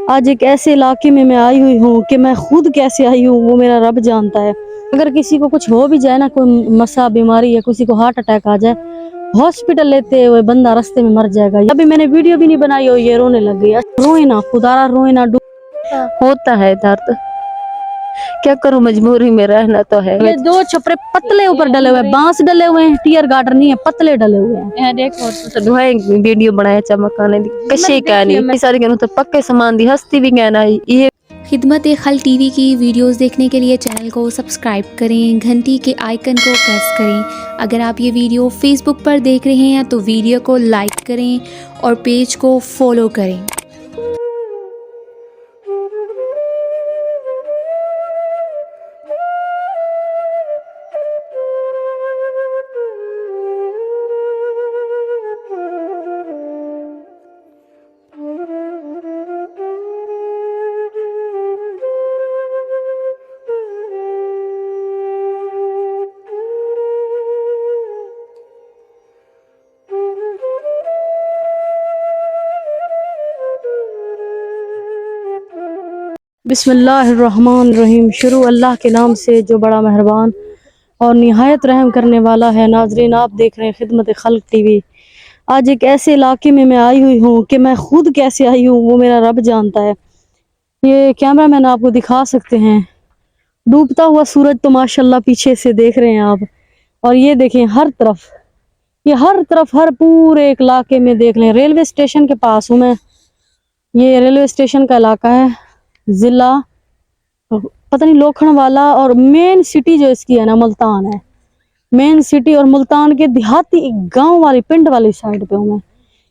آج ایک ایسے علاقے میں आई हुई हूँ کہ मैं खुद कैसे आई हूँ वो मेरा रब जानता है। अगर किसी को कुछ हो भी जाए ना, कोई मसा बीमारी या किसी को हार्ट अटैक आ जाए, हॉस्पिटल लेते हुए बंदा रास्ते में मर जाएगा। अभी मैंने वीडियो भी नहीं बनाई और ये रोने लग गई। रोए ना खुदारा, रोए ना। होता है दर्द, क्या करूं, मजबूरी में रहना तो है। ये दो छपरे पतले ऊपर डले हुए, बांस डले हुए हैं, टियर गार्डर नहीं है, पतले डले हुए हैं। देखो वीडियो बनाया चमकाने दी कशी कहनी सारी कहूं तो पक्के सामान दी हस्ती भी कहना ये। खिदमत खल्क टीवी की वीडियोस देखने के लिए चैनल को सब्सक्राइब करें, घंटी के आइकन को प्रेस करें। अगर आप ये वीडियो फेसबुक पर देख रहे हैं तो वीडियो को लाइक करें और पेज को फॉलो करें। बिस्मिल्लाहिर्रहमानिर्रहीम। शुरू अल्लाह के नाम से जो बड़ा मेहरबान और निहायत रहम करने वाला है। नाजरीन, आप देख रहे हैं खिदमत खल्क टीवी। आज एक ऐसे इलाके में मैं आई हुई हूँ कि मैं खुद कैसे आई हूँ वो मेरा रब जानता है। ये कैमरा मैन आपको दिखा सकते हैं, डूबता हुआ सूरज तो माशाल्लाह पीछे से देख रहे हैं आप। और ये देखें हर तरफ, ये हर तरफ, हर पूरे एक इलाके में देख लें। रेलवे स्टेशन के पास हूँ मैं। ये रेलवे स्टेशन का इलाका है, जिला पता नहीं लोखंडवाला, और मेन सिटी जो इसकी है ना मुल्तान है। मेन सिटी और मुल्तान के देहाती गांव वाली पिंड वाली साइड पे हूँ मैं।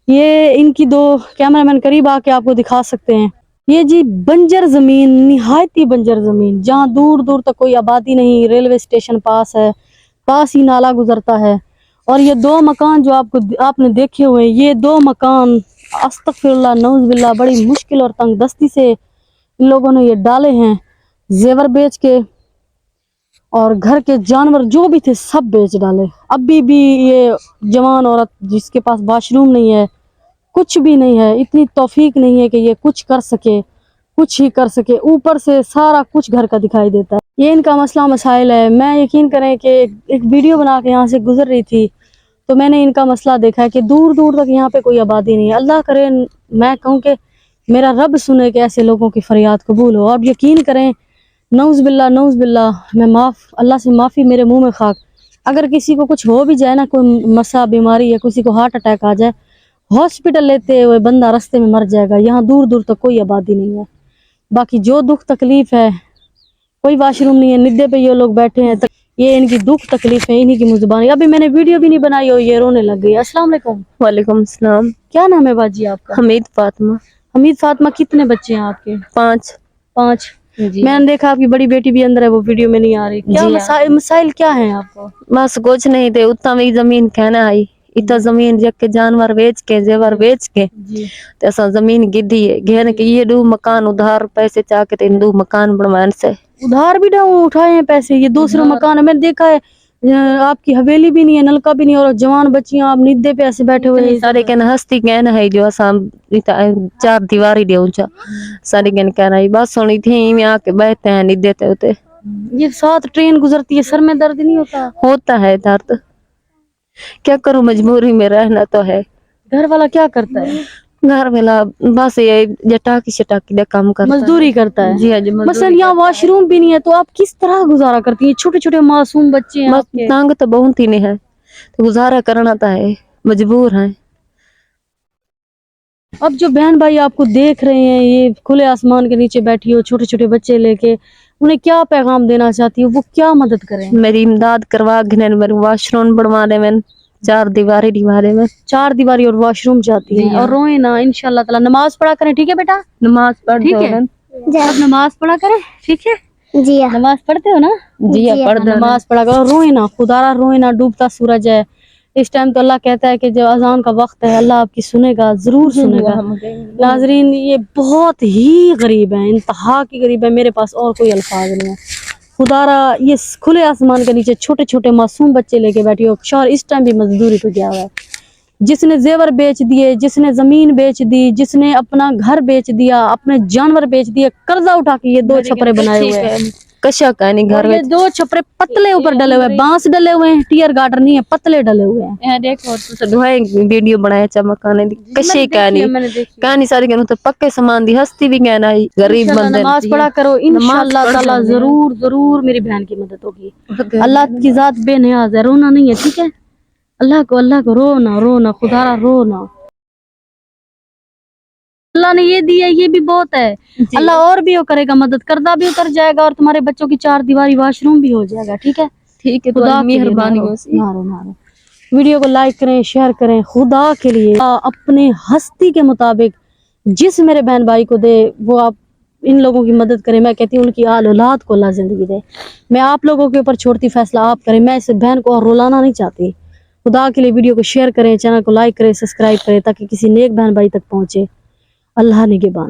ये इनकी दो कैमरामैन करीब आके आपको दिखा सकते हैं। ये जी बंजर जमीन, निहायती बंजर जमीन, जहाँ दूर दूर तक कोई आबादी नहीं। रेलवे स्टेशन पास है, पास ही नाला गुजरता है। और ये दो मकान जो आपने देखे हुए, ये दो मकान अस्तगफिरुल्लाह नऊज़ुबिल्लाह बड़ी मुश्किल और तंग दस्ती से इन लोगों ने ये डाले हैं, जेवर बेच के, और घर के जानवर जो भी थे सब बेच डाले। अभी भी ये जवान औरत जिसके पास वाशरूम नहीं है, कुछ भी नहीं है, इतनी तौफीक नहीं है कि ये कुछ कर सके, कुछ ही कर सके, ऊपर से सारा कुछ घर का दिखाई देता है। ये इनका मसला मसाइल है। मैं यकीन करें कि एक वीडियो बना के यहाँ से गुजर रही थी तो मैंने इनका मसला देखा है कि दूर दूर तक यहाँ पे कोई आबादी नहीं है। अल्लाह करे मैं कहूँ कि मेरा रब सुने कि ऐसे लोगों की फरियाद कबूल हो। और यकीन करें, नऊज़ बिल्लाह, मैं अल्लाह से माफ़ी, मेरे मुंह में खाक। अगर किसी को कुछ हो भी जाए ना, कोई मसा बीमारी या किसी को हार्ट अटैक आ जाए, हॉस्पिटल लेते हुए बंदा रास्ते में मर जाएगा। यहाँ दूर दूर तक कोई आबादी नहीं है। बाकी जो दुख तकलीफ है, कोई वाशरूम नहीं है, निद्दे पे ये लोग बैठे हैं, ये इनकी दुख तकलीफ है, इन्हीं की मुज़बानी। अभी मैंने वीडियो भी नहीं बनाई और ये रोने लग गई। अस्सलाम वालेकुम। वालेकुम सलाम। क्या नाम है बाजी आपका? हमीद फातिमा। हमीद फातिमा। कितने बच्चे हैं आपके? 5। 5। मैंने देखा आपकी बड़ी बेटी भी अंदर है, वो वीडियो में नहीं आ रही। क्या मसाइल क्या है आपको? बस कुछ नहीं थे, उतना भी जमीन कहना आई, इतना जमीन जग के जानवर बेच के, जेवर बेच के ते असा जमीन गिद्दी है घेर के। ये दो मकान उधार पैसे चाह के दो मकान बनवाने से उधार भी उठाए हैं पैसे। ये दूसरा मकान है, मैंने देखा है। आपकी हवेली भी नहीं है, नलका भी नहीं, और जवान बच्चियां आप निद्दे पे ऐसे बैठे हुए हैं। सारे कहना हस्ती कहना है जो असा 4 दीवारी दे ऊंचा सारे कहना है बस सुनी थी में आके बैठते हैं निद्दे ते होते। ये 7 ट्रेन गुजरती है, सर में दर्द नहीं होता? होता है दर्द, क्या करूं, मजबूरी में रहना तो है। घर वाला क्या करता है? घर वाला बस ये जटाकी शटाकी का काम करता है, मजदूरी करता है। जी हाँ जी। मसलन यहाँ वॉशरूम भी नहीं है, तो आप किस तरह गुजारा करती हैं? छोटे छोटे मासूम बच्चे हैं आपके। तंग तो बहुत ही नहीं है, तो गुजारा करना तो है, मजबूर है। अब जो बहन भाई आपको देख रहे हैं, ये खुले आसमान के नीचे बैठी हो छोटे छोटे बच्चे लेके, उन्हें क्या पैगाम देना चाहती हो? वो क्या मदद करें? मेरी इमदाद करवा मेरे वॉशरूम बनवाने में, 4 दीवारी दीवारे में, 4 दीवारी और वॉशरूम चाहती है। और रोए ना, इंशाल्लाह ताला। नमाज पढ़ा करें, ठीक है बेटा? नमाज पढ़, ठीक है, आप नमाज पढ़ा करें, ठीक है जी? नमाज पढ़ते हो ना? जी पढ़, नमाज पढ़ा करो। रोए ना खुदारा, रोए ना। डूबता सूरज है इस टाइम, तो अल्लाह कहता है कि जब अजान का वक्त है, अल्लाह आपकी सुनेगा, जरूर सुनेगा। नाजरीन, ये बहुत ही गरीब है, इंतहा की गरीब है। मेरे पास और कोई अल्फाज नहीं है। खुदारा, ये खुले आसमान के नीचे छोटे छोटे मासूम बच्चे लेके बैठी हो। शौहर इस टाइम भी मजदूरी पे गया हुआ है। جس نے زیور بیچ دیے, جس نے زمین بیچ دی, جس نے اپنا گھر بیچ دیا, اپنے جانور بیچ دیے, قرضہ اٹھا کے یہ 2 چھپرے بنائے ہوئے ہیں. کشا کہانی گھر اور یہ 2 چھپرے پتلے اوپر ڈلے ہوئے ہیں, بانس ڈلے ہوئے ہیں, ٹیئر گارڈر نہیں ہے, پتلے ڈلے ہوئے ہیں. یہاں دیکھو تو دھوئے ویڈیو بنایا چمکانے دی کشے کہانی کہانی ساری کہ تو پکے سامان دی ہستی بھی کہنا ہے غریب بندے نماز پڑھا کرو, انشاءاللہ تعالی ضرور ضرور میری بہن کی مدد ہوگی. اللہ کی ذات بے نیاز ہے, رونا نہیں ہے, ٹھیک ہے. اللہ کو رونا رونا, خدا را رونا. اللہ نے یہ دیا, یہ بھی بہت ہے. اللہ اور بھی وہ کرے گا, مدد کردہ بھی اتر جائے گا, اور تمہارے بچوں کی 4 دیواری واش روم بھی ہو جائے گا, ٹھیک ہے. ٹھیک ہے, خدا مہربانی نہ رو. ویڈیو کو لائک کریں, شیئر کریں, خدا کے لیے اپنے ہستی کے مطابق جس میرے بہن بھائی کو دے وہ آپ ان لوگوں کی مدد کریں. میں کہتی ہوں ان کی آل اولاد کو اللہ زندگی دے. میں آپ لوگوں کے اوپر چھوڑتی, فیصلہ آپ کریں. میں اس بہن کو اور رولانا نہیں چاہتی. خدا کے لیے ویڈیو کو شیئر کریں, چینل کو لائک کریں, سبسکرائب کریں, تاکہ کسی نیک بہن بھائی تک پہنچے. اللہ نگہبان.